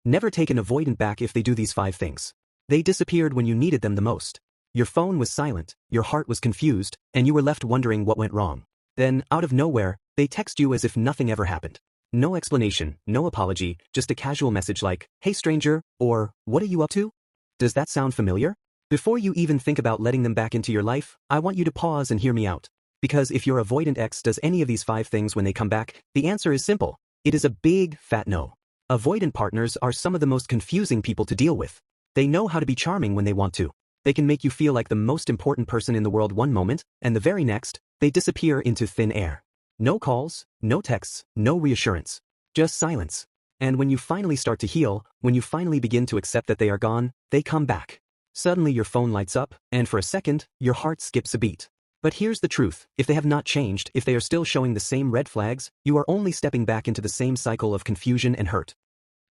Never take an avoidant back if they do these 5 things. They disappeared when you needed them the most. Your phone was silent, your heart was confused, and you were left wondering what went wrong. Then, out of nowhere, they text you as if nothing ever happened. No explanation, no apology, just a casual message like, "Hey stranger," or, "What are you up to?" Does that sound familiar? Before you even think about letting them back into your life, I want you to pause and hear me out. Because if your avoidant ex does any of these 5 things when they come back, the answer is simple. It is a big, fat no. Avoidant partners are some of the most confusing people to deal with. They know how to be charming when they want to. They can make you feel like the most important person in the world one moment, and the very next, they disappear into thin air. No calls, no texts, no reassurance. Just silence. And when you finally start to heal, when you finally begin to accept that they are gone, they come back. Suddenly your phone lights up, and for a second, your heart skips a beat. But here's the truth, if they have not changed, if they are still showing the same red flags, you are only stepping back into the same cycle of confusion and hurt.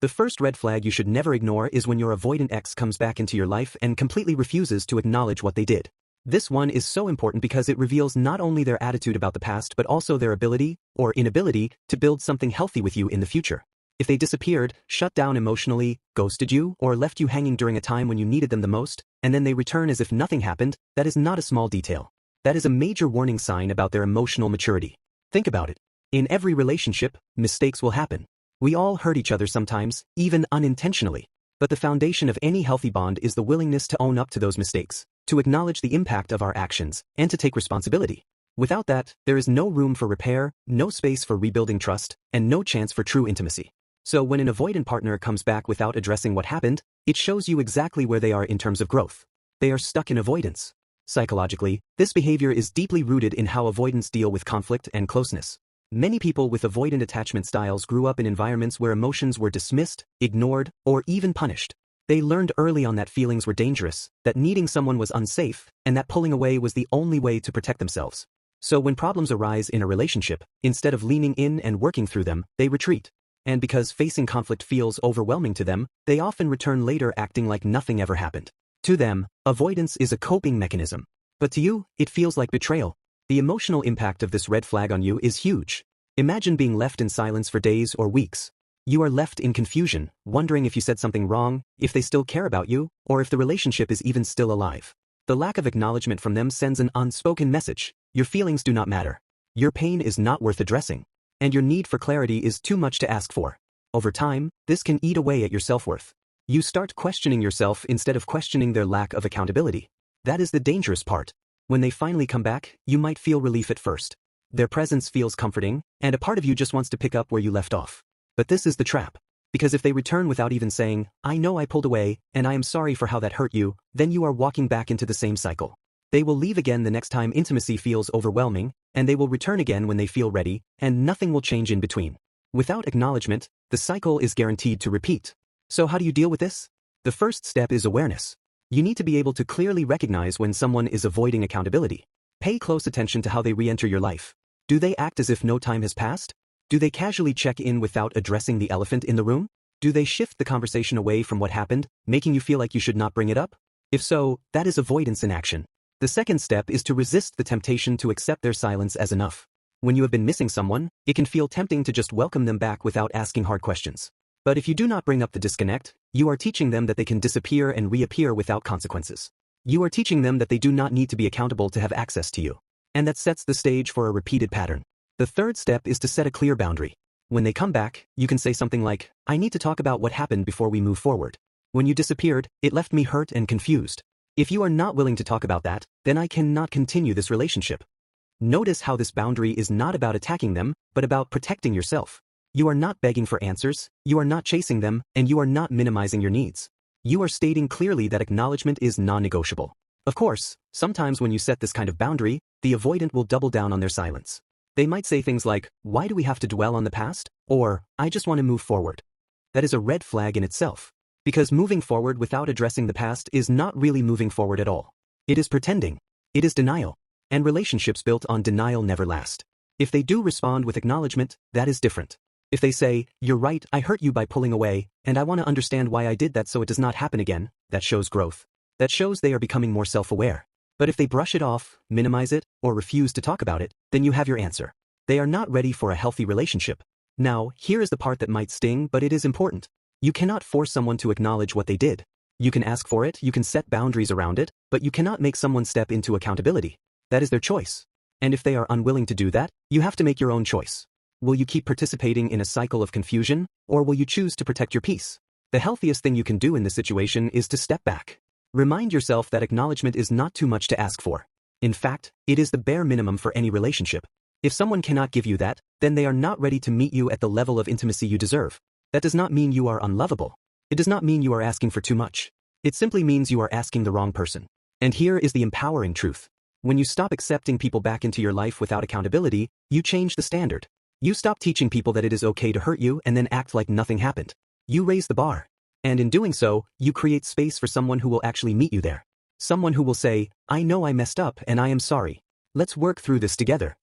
The first red flag you should never ignore is when your avoidant ex comes back into your life and completely refuses to acknowledge what they did. This one is so important because it reveals not only their attitude about the past but also their ability, or inability, to build something healthy with you in the future. If they disappeared, shut down emotionally, ghosted you, or left you hanging during a time when you needed them the most, and then they return as if nothing happened, that is not a small detail. That is a major warning sign about their emotional maturity. Think about it. In every relationship, mistakes will happen. We all hurt each other sometimes, even unintentionally. But the foundation of any healthy bond is the willingness to own up to those mistakes, to acknowledge the impact of our actions, and to take responsibility. Without that, there is no room for repair, no space for rebuilding trust, and no chance for true intimacy. So when an avoidant partner comes back without addressing what happened, it shows you exactly where they are in terms of growth. They are stuck in avoidance. Psychologically, this behavior is deeply rooted in how avoidants deal with conflict and closeness. Many people with avoidant attachment styles grew up in environments where emotions were dismissed, ignored, or even punished. They learned early on that feelings were dangerous, that needing someone was unsafe, and that pulling away was the only way to protect themselves. So when problems arise in a relationship, instead of leaning in and working through them, they retreat. And because facing conflict feels overwhelming to them, they often return later acting like nothing ever happened. To them, avoidance is a coping mechanism. But to you, it feels like betrayal. The emotional impact of this red flag on you is huge. Imagine being left in silence for days or weeks. You are left in confusion, wondering if you said something wrong, if they still care about you, or if the relationship is even still alive. The lack of acknowledgement from them sends an unspoken message. Your feelings do not matter. Your pain is not worth addressing. And your need for clarity is too much to ask for. Over time, this can eat away at your self-worth. You start questioning yourself instead of questioning their lack of accountability. That is the dangerous part. When they finally come back, you might feel relief at first. Their presence feels comforting, and a part of you just wants to pick up where you left off. But this is the trap. Because if they return without even saying, "I know I pulled away, and I am sorry for how that hurt you," then you are walking back into the same cycle. They will leave again the next time intimacy feels overwhelming, and they will return again when they feel ready, and nothing will change in between. Without acknowledgement, the cycle is guaranteed to repeat. So how do you deal with this? The first step is awareness. You need to be able to clearly recognize when someone is avoiding accountability. Pay close attention to how they re-enter your life. Do they act as if no time has passed? Do they casually check in without addressing the elephant in the room? Do they shift the conversation away from what happened, making you feel like you should not bring it up? If so, that is avoidance in action. The second step is to resist the temptation to accept their silence as enough. When you have been missing someone, it can feel tempting to just welcome them back without asking hard questions. But if you do not bring up the disconnect, you are teaching them that they can disappear and reappear without consequences. You are teaching them that they do not need to be accountable to have access to you. And that sets the stage for a repeated pattern. The third step is to set a clear boundary. When they come back, you can say something like, "I need to talk about what happened before we move forward. When you disappeared, it left me hurt and confused. If you are not willing to talk about that, then I cannot continue this relationship." Notice how this boundary is not about attacking them, but about protecting yourself. You are not begging for answers, you are not chasing them, and you are not minimizing your needs. You are stating clearly that acknowledgement is non-negotiable. Of course, sometimes when you set this kind of boundary, the avoidant will double down on their silence. They might say things like, "Why do we have to dwell on the past?" Or, "I just want to move forward." That is a red flag in itself. Because moving forward without addressing the past is not really moving forward at all. It is pretending. It is denial. And relationships built on denial never last. If they do respond with acknowledgement, that is different. If they say, "You're right, I hurt you by pulling away, and I want to understand why I did that so it does not happen again," that shows growth. That shows they are becoming more self-aware. But if they brush it off, minimize it, or refuse to talk about it, then you have your answer. They are not ready for a healthy relationship. Now, here is the part that might sting, but it is important. You cannot force someone to acknowledge what they did. You can ask for it, you can set boundaries around it, but you cannot make someone step into accountability. That is their choice. And if they are unwilling to do that, you have to make your own choice. Will you keep participating in a cycle of confusion, or will you choose to protect your peace? The healthiest thing you can do in this situation is to step back. Remind yourself that acknowledgement is not too much to ask for. In fact, it is the bare minimum for any relationship. If someone cannot give you that, then they are not ready to meet you at the level of intimacy you deserve. That does not mean you are unlovable. It does not mean you are asking for too much. It simply means you are asking the wrong person. And here is the empowering truth. When you stop accepting people back into your life without accountability, you change the standard. You stop teaching people that it is okay to hurt you and then act like nothing happened. You raise the bar. And in doing so, you create space for someone who will actually meet you there. Someone who will say, I know I messed up and I am sorry. Let's work through this together.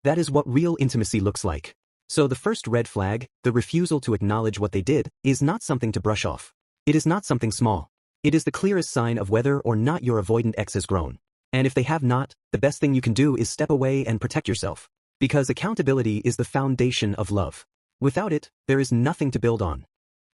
That is what real intimacy looks like. So the first red flag, the refusal to acknowledge what they did, is not something to brush off. It is not something small. It is the clearest sign of whether or not your avoidant ex has grown. And if they have not, the best thing you can do is step away and protect yourself. Because accountability is the foundation of love. Without it, there is nothing to build on.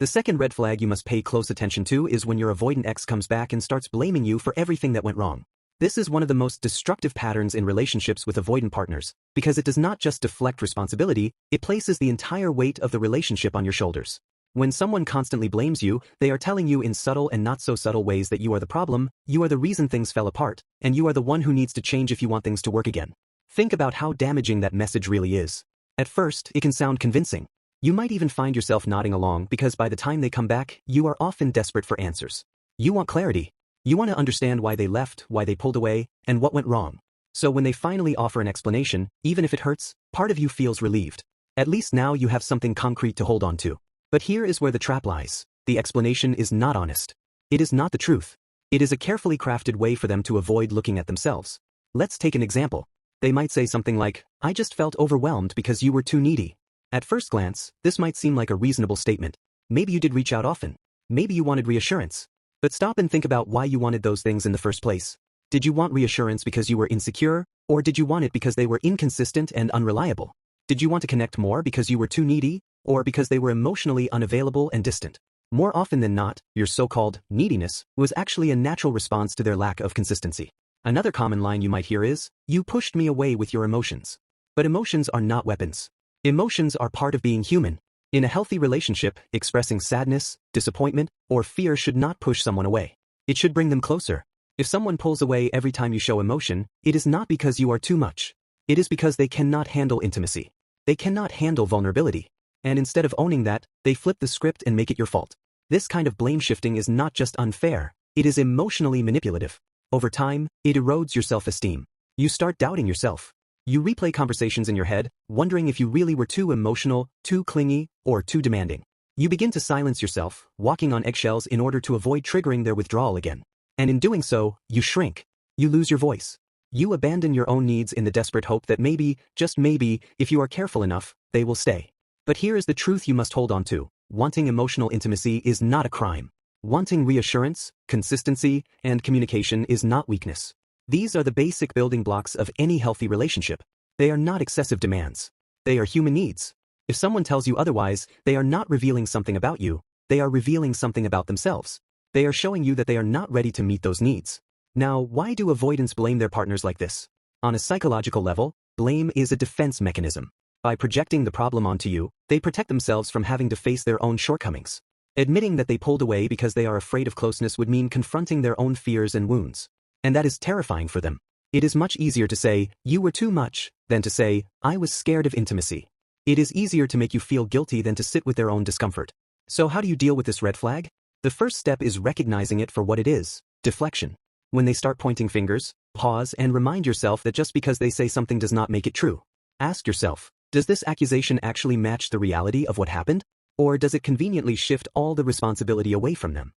The second red flag you must pay close attention to is when your avoidant ex comes back and starts blaming you for everything that went wrong. This is one of the most destructive patterns in relationships with avoidant partners, because it does not just deflect responsibility, it places the entire weight of the relationship on your shoulders. When someone constantly blames you, they are telling you in subtle and not so subtle ways that you are the problem, you are the reason things fell apart, and you are the one who needs to change if you want things to work again. Think about how damaging that message really is. At first, it can sound convincing. You might even find yourself nodding along because by the time they come back, you are often desperate for answers. You want clarity. You want to understand why they left, why they pulled away, and what went wrong. So when they finally offer an explanation, even if it hurts, part of you feels relieved. At least now you have something concrete to hold on to. But here is where the trap lies. The explanation is not honest. It is not the truth. It is a carefully crafted way for them to avoid looking at themselves. Let's take an example. They might say something like, I just felt overwhelmed because you were too needy. At first glance, this might seem like a reasonable statement. Maybe you did reach out often. Maybe you wanted reassurance. But stop and think about why you wanted those things in the first place. Did you want reassurance because you were insecure, or did you want it because they were inconsistent and unreliable? Did you want to connect more because you were too needy, or because they were emotionally unavailable and distant? More often than not, your so-called neediness was actually a natural response to their lack of consistency. Another common line you might hear is, you pushed me away with your emotions. But emotions are not weapons. Emotions are part of being human. In a healthy relationship, expressing sadness, disappointment, or fear should not push someone away. It should bring them closer. If someone pulls away every time you show emotion, it is not because you are too much. It is because they cannot handle intimacy. They cannot handle vulnerability. And instead of owning that, they flip the script and make it your fault. This kind of blame shifting is not just unfair, it is emotionally manipulative. Over time, it erodes your self-esteem. You start doubting yourself. You replay conversations in your head, wondering if you really were too emotional, too clingy, or too demanding. You begin to silence yourself, walking on eggshells in order to avoid triggering their withdrawal again. And in doing so, you shrink. You lose your voice. You abandon your own needs in the desperate hope that maybe, just maybe, if you are careful enough, they will stay. But here is the truth you must hold on to. Wanting emotional intimacy is not a crime. Wanting reassurance, consistency, and communication is not weakness. These are the basic building blocks of any healthy relationship. They are not excessive demands. They are human needs. If someone tells you otherwise, they are not revealing something about you, they are revealing something about themselves. They are showing you that they are not ready to meet those needs. Now, why do avoidants blame their partners like this? On a psychological level, blame is a defense mechanism. By projecting the problem onto you, they protect themselves from having to face their own shortcomings. Admitting that they pulled away because they are afraid of closeness would mean confronting their own fears and wounds. And that is terrifying for them. It is much easier to say, you were too much, than to say, I was scared of intimacy. It is easier to make you feel guilty than to sit with their own discomfort. So how do you deal with this red flag? The first step is recognizing it for what it is, deflection. When they start pointing fingers, pause and remind yourself that just because they say something does not make it true. Ask yourself, does this accusation actually match the reality of what happened? Or does it conveniently shift all the responsibility away from them?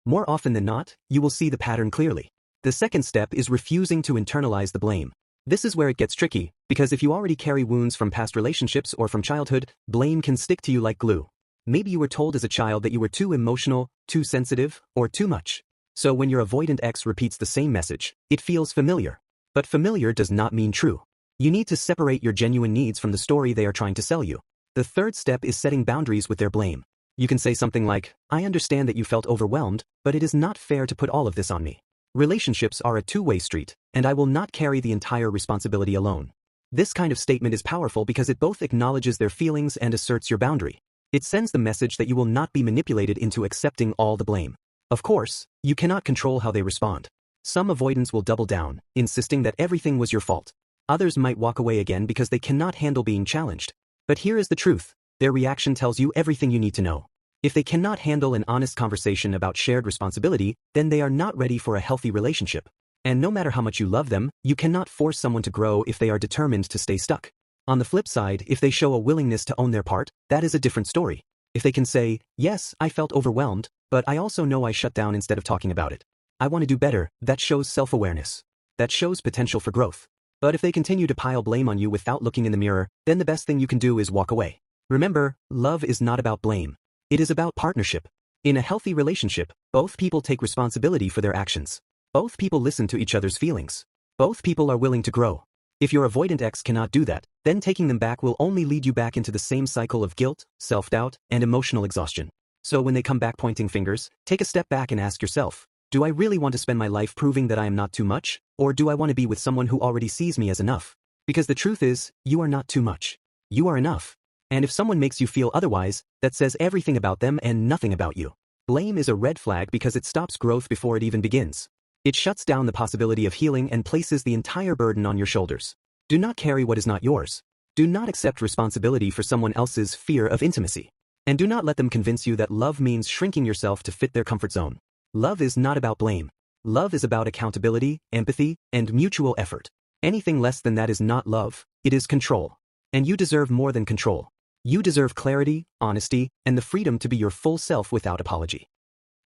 More often than not, you will see the pattern clearly. The second step is refusing to internalize the blame. This is where it gets tricky, because if you already carry wounds from past relationships or from childhood, blame can stick to you like glue. Maybe you were told as a child that you were too emotional, too sensitive, or too much. So when your avoidant ex repeats the same message, it feels familiar. But familiar does not mean true. You need to separate your genuine needs from the story they are trying to sell you. The third step is setting boundaries with their blame. You can say something like, I understand that you felt overwhelmed, but it is not fair to put all of this on me. Relationships are a two-way street, and I will not carry the entire responsibility alone. This kind of statement is powerful because it both acknowledges their feelings and asserts your boundary. It sends the message that you will not be manipulated into accepting all the blame. Of course, you cannot control how they respond. Some avoidants will double down, insisting that everything was your fault. Others might walk away again because they cannot handle being challenged. But here is the truth. Their reaction tells you everything you need to know. If they cannot handle an honest conversation about shared responsibility, then they are not ready for a healthy relationship. And no matter how much you love them, you cannot force someone to grow if they are determined to stay stuck. On the flip side, if they show a willingness to own their part, that is a different story. If they can say, yes, I felt overwhelmed, but I also know I shut down instead of talking about it. I want to do better, that shows self-awareness. That shows potential for growth. But if they continue to pile blame on you without looking in the mirror, then the best thing you can do is walk away. Remember, love is not about blame. It is about partnership. In a healthy relationship, both people take responsibility for their actions. Both people listen to each other's feelings. Both people are willing to grow. If your avoidant ex cannot do that, then taking them back will only lead you back into the same cycle of guilt, self-doubt, and emotional exhaustion. So when they come back pointing fingers, take a step back and ask yourself, do I really want to spend my life proving that I am not too much, or do I want to be with someone who already sees me as enough? Because the truth is, you are not too much. You are enough. And if someone makes you feel otherwise, that says everything about them and nothing about you. Blame is a red flag because it stops growth before it even begins. It shuts down the possibility of healing and places the entire burden on your shoulders. Do not carry what is not yours. Do not accept responsibility for someone else's fear of intimacy. And do not let them convince you that love means shrinking yourself to fit their comfort zone. Love is not about blame. Love is about accountability, empathy, and mutual effort. Anything less than that is not love, it is control. And you deserve more than control. You deserve clarity, honesty, and the freedom to be your full self without apology.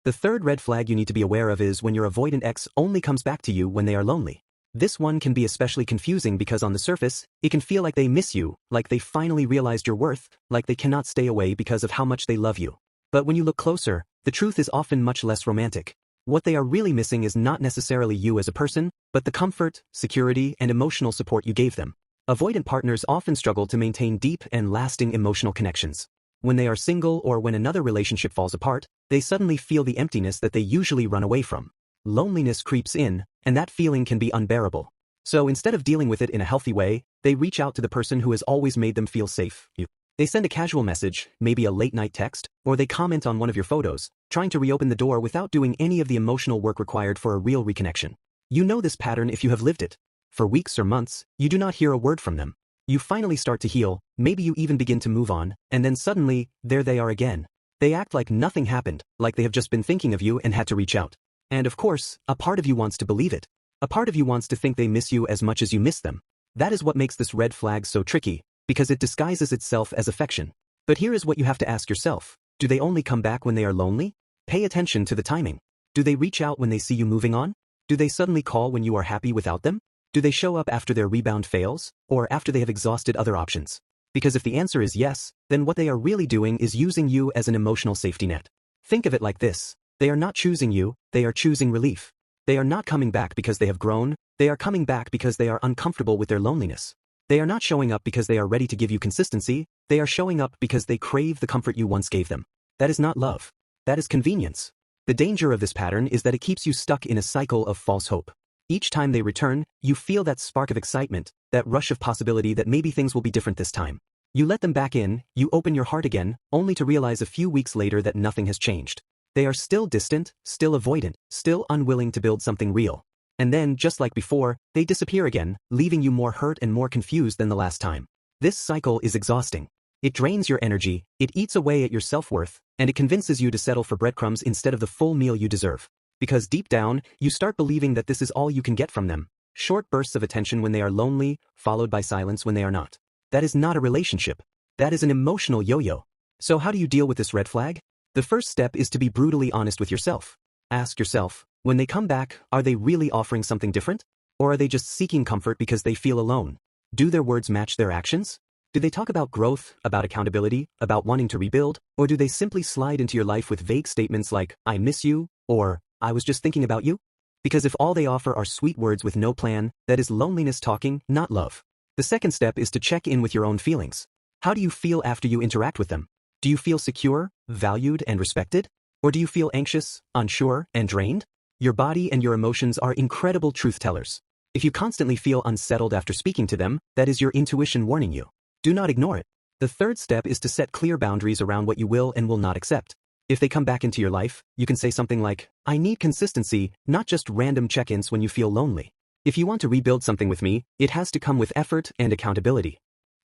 The third red flag you need to be aware of is when your avoidant ex only comes back to you when they are lonely. This one can be especially confusing because on the surface, it can feel like they miss you, like they finally realized your worth, like they cannot stay away because of how much they love you. But when you look closer, the truth is often much less romantic. What they are really missing is not necessarily you as a person, but the comfort, security, and emotional support you gave them. Avoidant partners often struggle to maintain deep and lasting emotional connections. When they are single or when another relationship falls apart, they suddenly feel the emptiness that they usually run away from. Loneliness creeps in, and that feeling can be unbearable. So instead of dealing with it in a healthy way, they reach out to the person who has always made them feel safe. They send a casual message, maybe a late-night text, or they comment on one of your photos, trying to reopen the door without doing any of the emotional work required for a real reconnection. You know this pattern if you have lived it. For weeks or months, you do not hear a word from them. You finally start to heal, maybe you even begin to move on, and then suddenly, there they are again. They act like nothing happened, like they have just been thinking of you and had to reach out. And of course, a part of you wants to believe it. A part of you wants to think they miss you as much as you miss them. That is what makes this red flag so tricky, because it disguises itself as affection. But here is what you have to ask yourself. Do they only come back when they are lonely? Pay attention to the timing. Do they reach out when they see you moving on? Do they suddenly call when you are happy without them? Do they show up after their rebound fails, or after they have exhausted other options? Because if the answer is yes, then what they are really doing is using you as an emotional safety net. Think of it like this. They are not choosing you, they are choosing relief. They are not coming back because they have grown, they are coming back because they are uncomfortable with their loneliness. They are not showing up because they are ready to give you consistency, they are showing up because they crave the comfort you once gave them. That is not love. That is convenience. The danger of this pattern is that it keeps you stuck in a cycle of false hope. Each time they return, you feel that spark of excitement, that rush of possibility that maybe things will be different this time. You let them back in, you open your heart again, only to realize a few weeks later that nothing has changed. They are still distant, still avoidant, still unwilling to build something real. And then, just like before, they disappear again, leaving you more hurt and more confused than the last time. This cycle is exhausting. It drains your energy, it eats away at your self-worth, and it convinces you to settle for breadcrumbs instead of the full meal you deserve. Because deep down, you start believing that this is all you can get from them. Short bursts of attention when they are lonely, followed by silence when they are not. That is not a relationship. That is an emotional yo-yo. So how do you deal with this red flag? The first step is to be brutally honest with yourself. Ask yourself, when they come back, are they really offering something different? Or are they just seeking comfort because they feel alone? Do their words match their actions? Do they talk about growth, about accountability, about wanting to rebuild? Or do they simply slide into your life with vague statements like, I miss you, or I was just thinking about you? Because if all they offer are sweet words with no plan, that is loneliness talking, not love. The second step is to check in with your own feelings. How do you feel after you interact with them? Do you feel secure, valued, and respected? Or do you feel anxious, unsure, and drained? Your body and your emotions are incredible truth tellers. If you constantly feel unsettled after speaking to them, that is your intuition warning you. Do not ignore it. The third step is to set clear boundaries around what you will and will not accept. If they come back into your life, you can say something like, I need consistency, not just random check-ins when you feel lonely. If you want to rebuild something with me, it has to come with effort and accountability.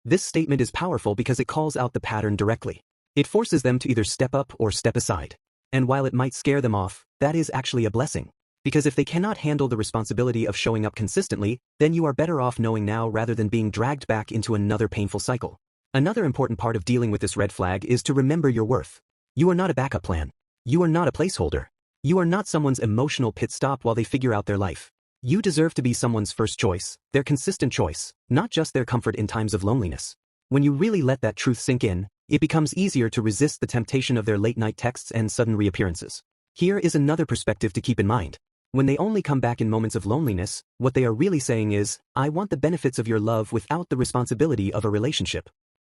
This statement is powerful because it calls out the pattern directly. It forces them to either step up or step aside. And while it might scare them off, that is actually a blessing. Because if they cannot handle the responsibility of showing up consistently, then you are better off knowing now rather than being dragged back into another painful cycle. Another important part of dealing with this red flag is to remember your worth. You are not a backup plan. You are not a placeholder. You are not someone's emotional pit stop while they figure out their life. You deserve to be someone's first choice, their consistent choice, not just their comfort in times of loneliness. When you really let that truth sink in, it becomes easier to resist the temptation of their late-night texts and sudden reappearances. Here is another perspective to keep in mind. When they only come back in moments of loneliness, what they are really saying is, I want the benefits of your love without the responsibility of a relationship.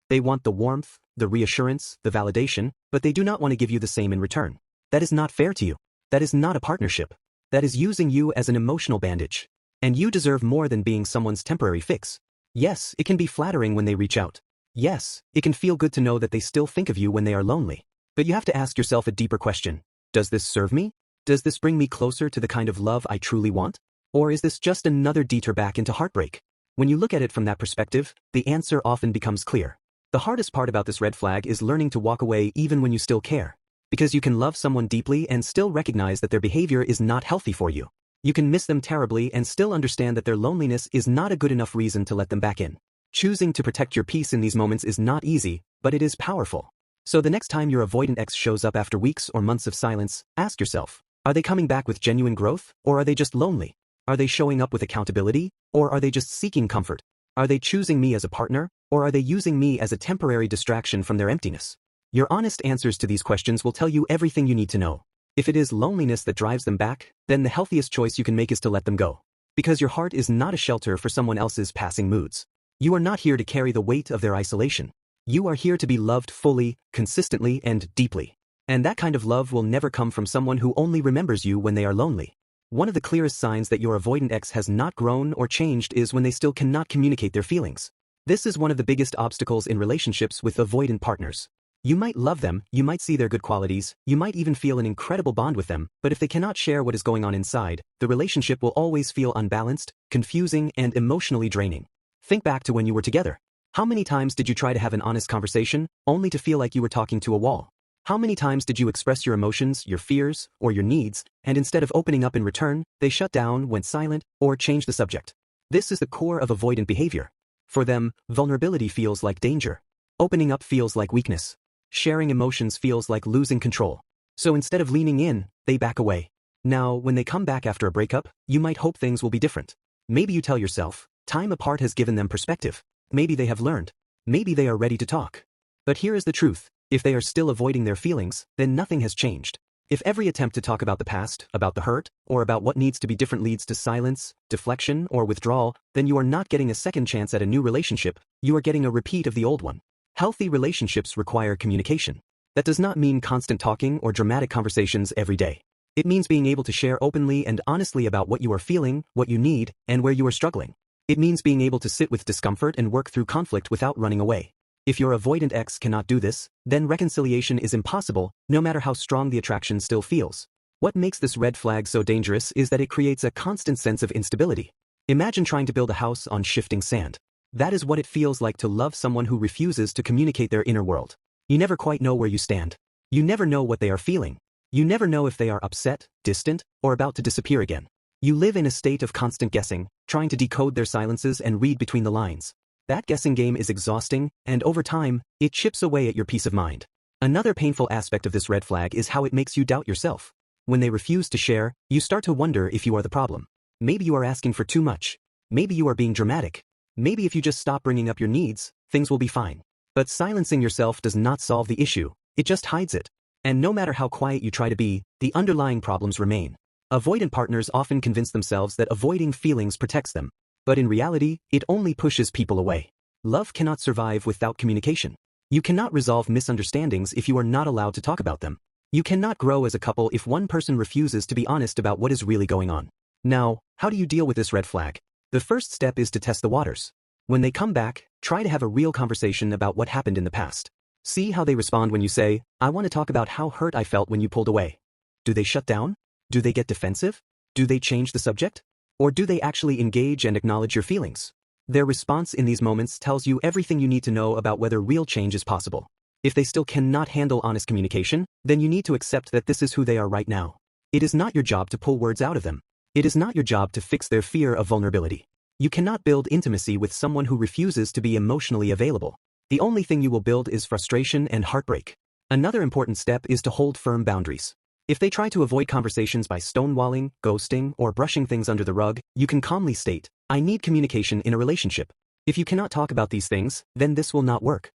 They want the warmth, the reassurance, the validation, but they do not want to give you the same in return. That is not fair to you. That is not a partnership. That is using you as an emotional bandage. And you deserve more than being someone's temporary fix. Yes, it can be flattering when they reach out. Yes, it can feel good to know that they still think of you when they are lonely. But you have to ask yourself a deeper question. Does this serve me? Does this bring me closer to the kind of love I truly want? Or is this just another detour back into heartbreak? When you look at it from that perspective, the answer often becomes clear. The hardest part about this red flag is learning to walk away even when you still care. Because you can love someone deeply and still recognize that their behavior is not healthy for you. You can miss them terribly and still understand that their loneliness is not a good enough reason to let them back in. Choosing to protect your peace in these moments is not easy, but it is powerful. So the next time your avoidant ex shows up after weeks or months of silence, ask yourself, are they coming back with genuine growth, or are they just lonely? Are they showing up with accountability, or are they just seeking comfort? Are they choosing me as a partner, or are they using me as a temporary distraction from their emptiness? Your honest answers to these questions will tell you everything you need to know. If it is loneliness that drives them back, then the healthiest choice you can make is to let them go. Because your heart is not a shelter for someone else's passing moods. You are not here to carry the weight of their isolation. You are here to be loved fully, consistently, and deeply. And that kind of love will never come from someone who only remembers you when they are lonely. One of the clearest signs that your avoidant ex has not grown or changed is when they still cannot communicate their feelings. This is one of the biggest obstacles in relationships with avoidant partners. You might love them, you might see their good qualities, you might even feel an incredible bond with them, but if they cannot share what is going on inside, the relationship will always feel unbalanced, confusing, and emotionally draining. Think back to when you were together. How many times did you try to have an honest conversation, only to feel like you were talking to a wall? How many times did you express your emotions, your fears, or your needs, and instead of opening up in return, they shut down, went silent, or changed the subject? This is the core of avoidant behavior. For them, vulnerability feels like danger. Opening up feels like weakness. Sharing emotions feels like losing control. So instead of leaning in, they back away. Now, when they come back after a breakup, you might hope things will be different. Maybe you tell yourself, time apart has given them perspective. Maybe they have learned. Maybe they are ready to talk. But here is the truth. If they are still avoiding their feelings, then nothing has changed. If every attempt to talk about the past, about the hurt, or about what needs to be different leads to silence, deflection, or withdrawal, then you are not getting a second chance at a new relationship, you are getting a repeat of the old one. Healthy relationships require communication. That does not mean constant talking or dramatic conversations every day. It means being able to share openly and honestly about what you are feeling, what you need, and where you are struggling. It means being able to sit with discomfort and work through conflict without running away. If your avoidant ex cannot do this, then reconciliation is impossible, no matter how strong the attraction still feels. What makes this red flag so dangerous is that it creates a constant sense of instability. Imagine trying to build a house on shifting sand. That is what it feels like to love someone who refuses to communicate their inner world. You never quite know where you stand. You never know what they are feeling. You never know if they are upset, distant, or about to disappear again. You live in a state of constant guessing, trying to decode their silences and read between the lines. That guessing game is exhausting, and over time, it chips away at your peace of mind. Another painful aspect of this red flag is how it makes you doubt yourself. When they refuse to share, you start to wonder if you are the problem. Maybe you are asking for too much. Maybe you are being dramatic. Maybe if you just stop bringing up your needs, things will be fine. But silencing yourself does not solve the issue, it just hides it. And no matter how quiet you try to be, the underlying problems remain. Avoidant partners often convince themselves that avoiding feelings protects them. But in reality, it only pushes people away. Love cannot survive without communication. You cannot resolve misunderstandings if you are not allowed to talk about them. You cannot grow as a couple if one person refuses to be honest about what is really going on. Now, how do you deal with this red flag? The first step is to test the waters. When they come back, try to have a real conversation about what happened in the past. See how they respond when you say, "I want to talk about how hurt I felt when you pulled away." Do they shut down? Do they get defensive? Do they change the subject? Or do they actually engage and acknowledge your feelings? Their response in these moments tells you everything you need to know about whether real change is possible. If they still cannot handle honest communication, then you need to accept that this is who they are right now. It is not your job to pull words out of them. It is not your job to fix their fear of vulnerability. You cannot build intimacy with someone who refuses to be emotionally available. The only thing you will build is frustration and heartbreak. Another important step is to hold firm boundaries. If they try to avoid conversations by stonewalling, ghosting, or brushing things under the rug, you can calmly state, "I need communication in a relationship. If you cannot talk about these things, then this will not work."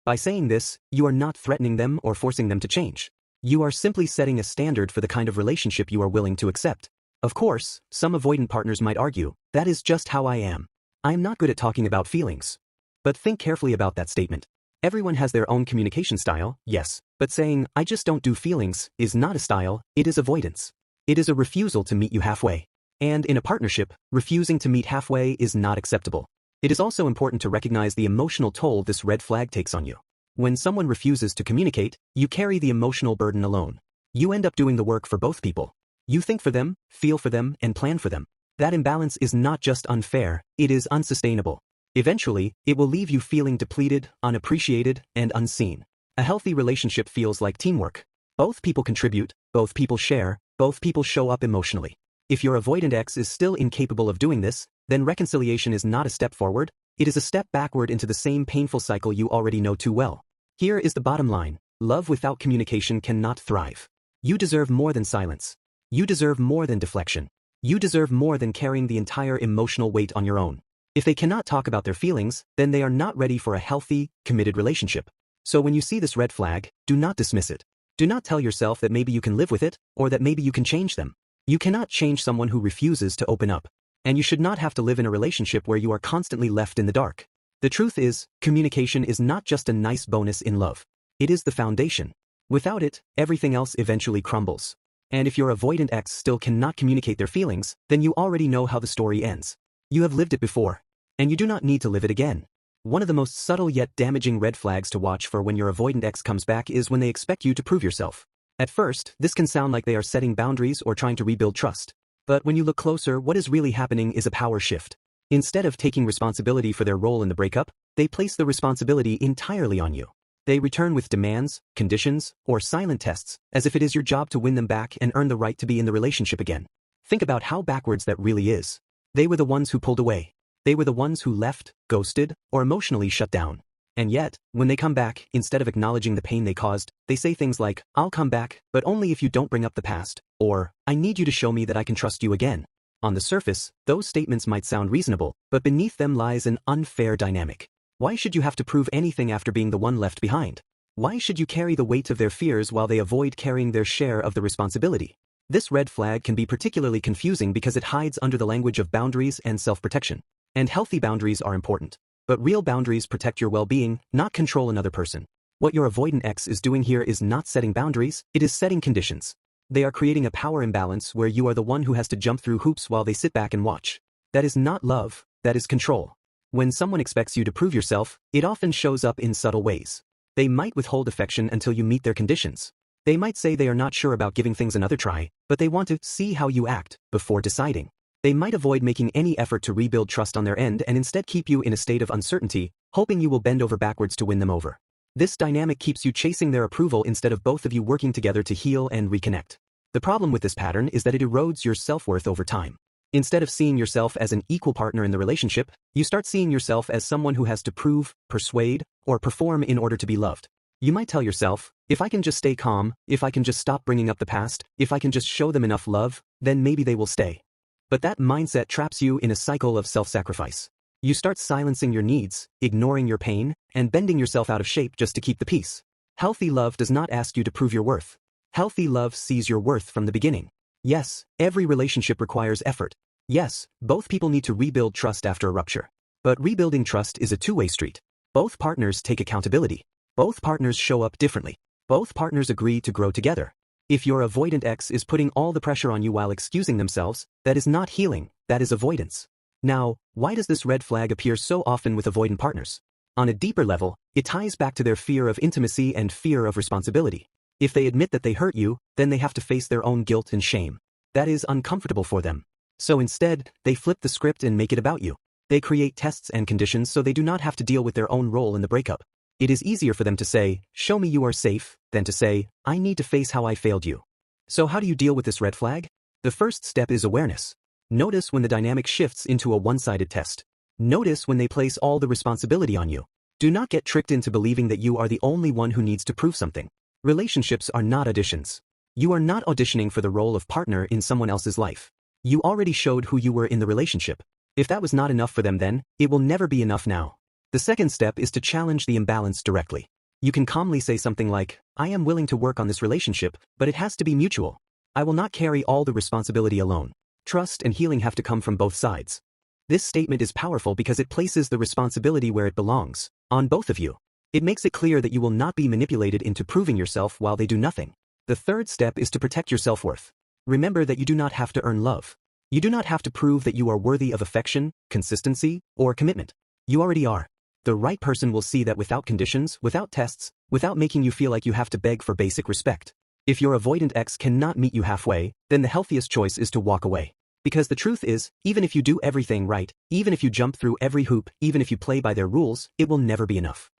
By saying this, you are not threatening them or forcing them to change. You are simply setting a standard for the kind of relationship you are willing to accept. Of course, some avoidant partners might argue, "That is just how I am. I am not good at talking about feelings." But think carefully about that statement. Everyone has their own communication style, yes, but saying, "I just don't do feelings," is not a style, it is avoidance. It is a refusal to meet you halfway. And in a partnership, refusing to meet halfway is not acceptable. It is also important to recognize the emotional toll this red flag takes on you. When someone refuses to communicate, you carry the emotional burden alone. You end up doing the work for both people. You think for them, feel for them, and plan for them. That imbalance is not just unfair, it is unsustainable. Eventually, it will leave you feeling depleted, unappreciated, and unseen. A healthy relationship feels like teamwork. Both people contribute, both people share, both people show up emotionally. If your avoidant ex is still incapable of doing this, then reconciliation is not a step forward, it is a step backward into the same painful cycle you already know too well. Here is the bottom line: love without communication cannot thrive. You deserve more than silence. You deserve more than deflection. You deserve more than carrying the entire emotional weight on your own. If they cannot talk about their feelings, then they are not ready for a healthy, committed relationship. So when you see this red flag, do not dismiss it. Do not tell yourself that maybe you can live with it, or that maybe you can change them. You cannot change someone who refuses to open up. And you should not have to live in a relationship where you are constantly left in the dark. The truth is, communication is not just a nice bonus in love. It is the foundation. Without it, everything else eventually crumbles. And if your avoidant ex still cannot communicate their feelings, then you already know how the story ends. You have lived it before, and you do not need to live it again. One of the most subtle yet damaging red flags to watch for when your avoidant ex comes back is when they expect you to prove yourself. At first, this can sound like they are setting boundaries or trying to rebuild trust. But when you look closer, what is really happening is a power shift. Instead of taking responsibility for their role in the breakup, they place the responsibility entirely on you. They return with demands, conditions, or silent tests, as if it is your job to win them back and earn the right to be in the relationship again. Think about how backwards that really is. They were the ones who pulled away. They were the ones who left, ghosted, or emotionally shut down. And yet, when they come back, instead of acknowledging the pain they caused, they say things like, "I'll come back, but only if you don't bring up the past," or, "I need you to show me that I can trust you again." On the surface, those statements might sound reasonable, but beneath them lies an unfair dynamic. Why should you have to prove anything after being the one left behind? Why should you carry the weight of their fears while they avoid carrying their share of the responsibility? This red flag can be particularly confusing because it hides under the language of boundaries and self-protection. And healthy boundaries are important. But real boundaries protect your well-being, not control another person. What your avoidant ex is doing here is not setting boundaries, it is setting conditions. They are creating a power imbalance where you are the one who has to jump through hoops while they sit back and watch. That is not love, that is control. When someone expects you to prove yourself, it often shows up in subtle ways. They might withhold affection until you meet their conditions. They might say they are not sure about giving things another try, but they want to see how you act before deciding. They might avoid making any effort to rebuild trust on their end and instead keep you in a state of uncertainty, hoping you will bend over backwards to win them over. This dynamic keeps you chasing their approval instead of both of you working together to heal and reconnect. The problem with this pattern is that it erodes your self-worth over time. Instead of seeing yourself as an equal partner in the relationship, you start seeing yourself as someone who has to prove, persuade, or perform in order to be loved. You might tell yourself, if I can just stay calm, if I can just stop bringing up the past, if I can just show them enough love, then maybe they will stay. But that mindset traps you in a cycle of self-sacrifice. You start silencing your needs, ignoring your pain, and bending yourself out of shape just to keep the peace. Healthy love does not ask you to prove your worth. Healthy love sees your worth from the beginning. Yes, every relationship requires effort. Yes, both people need to rebuild trust after a rupture. But rebuilding trust is a two-way street. Both partners take accountability. Both partners show up differently. Both partners agree to grow together. If your avoidant ex is putting all the pressure on you while excusing themselves, that is not healing, that is avoidance. Now, why does this red flag appear so often with avoidant partners? On a deeper level, it ties back to their fear of intimacy and fear of responsibility. If they admit that they hurt you, then they have to face their own guilt and shame. That is uncomfortable for them. So instead, they flip the script and make it about you. They create tests and conditions so they do not have to deal with their own role in the breakup. It is easier for them to say, "Show me you are safe," than to say, "I need to face how I failed you." So how do you deal with this red flag? The first step is awareness. Notice when the dynamic shifts into a one-sided test. Notice when they place all the responsibility on you. Do not get tricked into believing that you are the only one who needs to prove something. Relationships are not auditions. You are not auditioning for the role of partner in someone else's life. You already showed who you were in the relationship. If that was not enough for them then, it will never be enough now. The second step is to challenge the imbalance directly. You can calmly say something like, "I am willing to work on this relationship, but it has to be mutual. I will not carry all the responsibility alone. Trust and healing have to come from both sides." This statement is powerful because it places the responsibility where it belongs, on both of you. It makes it clear that you will not be manipulated into proving yourself while they do nothing. The third step is to protect your self-worth. Remember that you do not have to earn love. You do not have to prove that you are worthy of affection, consistency, or commitment. You already are. The right person will see that without conditions, without tests, without making you feel like you have to beg for basic respect. If your avoidant ex cannot meet you halfway, then the healthiest choice is to walk away. Because the truth is, even if you do everything right, even if you jump through every hoop, even if you play by their rules, it will never be enough.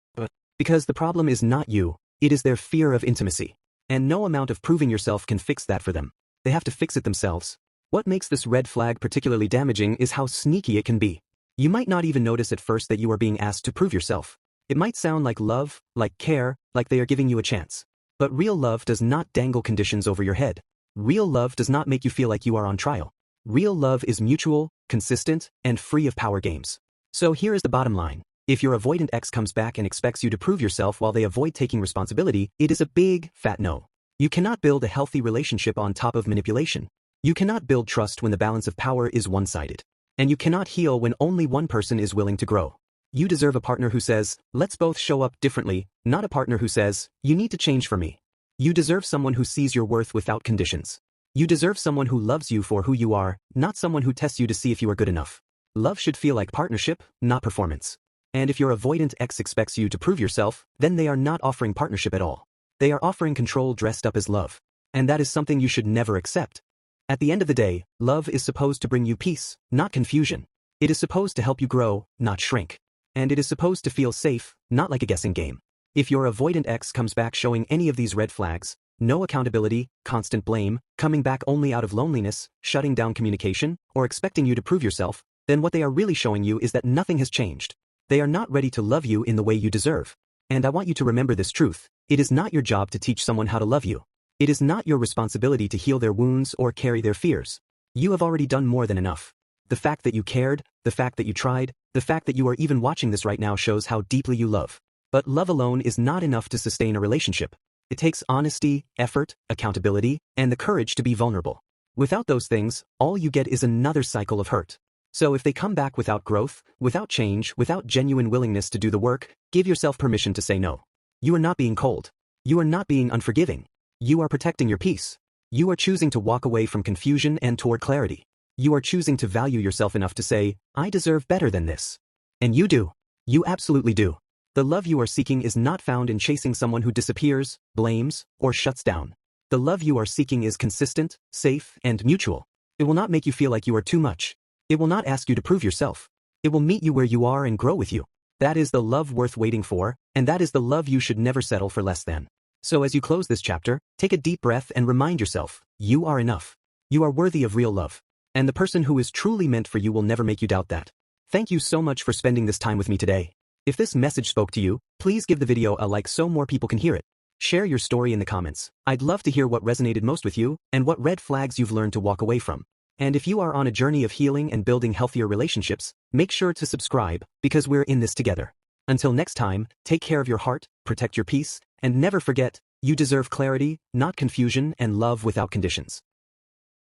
Because the problem is not you, it is their fear of intimacy. And no amount of proving yourself can fix that for them. They have to fix it themselves. What makes this red flag particularly damaging is how sneaky it can be. You might not even notice at first that you are being asked to prove yourself. It might sound like love, like care, like they are giving you a chance. But real love does not dangle conditions over your head. Real love does not make you feel like you are on trial. Real love is mutual, consistent, and free of power games. So here is the bottom line. If your avoidant ex comes back and expects you to prove yourself while they avoid taking responsibility, it is a big, fat no. You cannot build a healthy relationship on top of manipulation. You cannot build trust when the balance of power is one-sided. And you cannot heal when only one person is willing to grow. You deserve a partner who says, "Let's both show up differently," not a partner who says, "You need to change for me." You deserve someone who sees your worth without conditions. You deserve someone who loves you for who you are, not someone who tests you to see if you are good enough. Love should feel like partnership, not performance. And if your avoidant ex expects you to prove yourself, then they are not offering partnership at all. They are offering control dressed up as love. And that is something you should never accept. At the end of the day, love is supposed to bring you peace, not confusion. It is supposed to help you grow, not shrink. And it is supposed to feel safe, not like a guessing game. If your avoidant ex comes back showing any of these red flags, no accountability, constant blame, coming back only out of loneliness, shutting down communication, or expecting you to prove yourself, then what they are really showing you is that nothing has changed. They are not ready to love you in the way you deserve. And I want you to remember this truth. It is not your job to teach someone how to love you. It is not your responsibility to heal their wounds or carry their fears. You have already done more than enough. The fact that you cared, the fact that you tried, the fact that you are even watching this right now shows how deeply you love. But love alone is not enough to sustain a relationship. It takes honesty, effort, accountability, and the courage to be vulnerable. Without those things, all you get is another cycle of hurt. So if they come back without growth, without change, without genuine willingness to do the work, give yourself permission to say no. You are not being cold. You are not being unforgiving. You are protecting your peace. You are choosing to walk away from confusion and toward clarity. You are choosing to value yourself enough to say, "I deserve better than this." And you do. You absolutely do. The love you are seeking is not found in chasing someone who disappears, blames, or shuts down. The love you are seeking is consistent, safe, and mutual. It will not make you feel like you are too much. It will not ask you to prove yourself. It will meet you where you are and grow with you. That is the love worth waiting for, and that is the love you should never settle for less than. So as you close this chapter, take a deep breath and remind yourself, you are enough. You are worthy of real love. And the person who is truly meant for you will never make you doubt that. Thank you so much for spending this time with me today. If this message spoke to you, please give the video a like so more people can hear it. Share your story in the comments. I'd love to hear what resonated most with you and what red flags you've learned to walk away from. And if you are on a journey of healing and building healthier relationships, make sure to subscribe because we're in this together. Until next time, take care of your heart, protect your peace, and never forget, you deserve clarity, not confusion, and love without conditions.